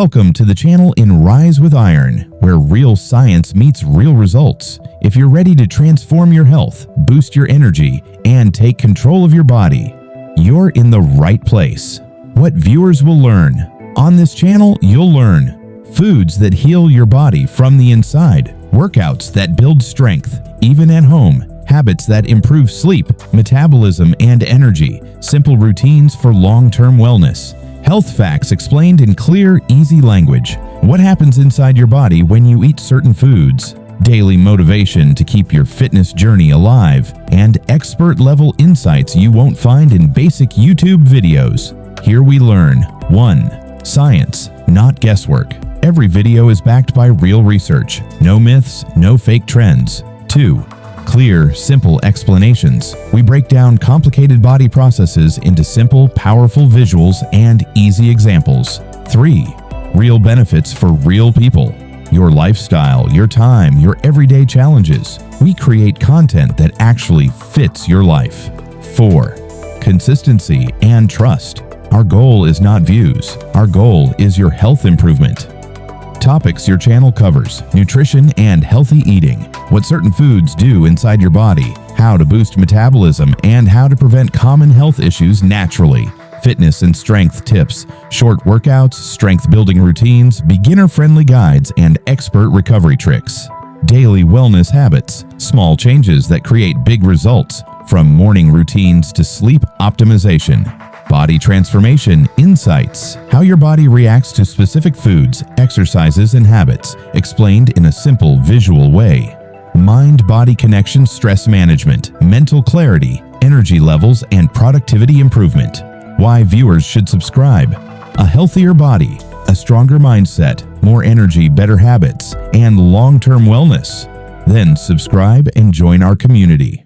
Welcome to the channel in Rise with Iron, where real science meets real results. If you're ready to transform your health, boost your energy, and take control of your body, you're in the right place. What viewers will learn. On this channel, you'll learn foods that heal your body from the inside, workouts that build strength, even at home, habits that improve sleep, metabolism, and energy, simple routines for long-term wellness, health facts explained in clear, easy language, what happens inside your body when you eat certain foods, daily motivation to keep your fitness journey alive, and expert-level insights you won't find in basic YouTube videos. Here we learn 1. Science, not guesswork. Every video is backed by real research. No myths, no fake trends. 2. Clear, simple explanations. We break down complicated body processes into simple, powerful visuals and easy examples. 3. Real benefits for real people. Your lifestyle, your time, your everyday challenges. We create content that actually fits your life. 4. Consistency and trust. Our goal is not views. Our goal is your health improvement. Topics your channel covers: nutrition and healthy eating, what certain foods do inside your body, how to boost metabolism, and how to prevent common health issues naturally, fitness and strength tips, short workouts, strength-building routines, beginner-friendly guides, and expert recovery tricks, daily wellness habits, small changes that create big results, from morning routines to sleep optimization, body transformation insights, how your body reacts to specific foods, exercises, and habits, explained in a simple visual way, mind-body connection, stress management, mental clarity, energy levels, and productivity improvement, why viewers should subscribe, a healthier body, a stronger mindset, more energy, better habits, and long-term wellness. Then subscribe and join our community.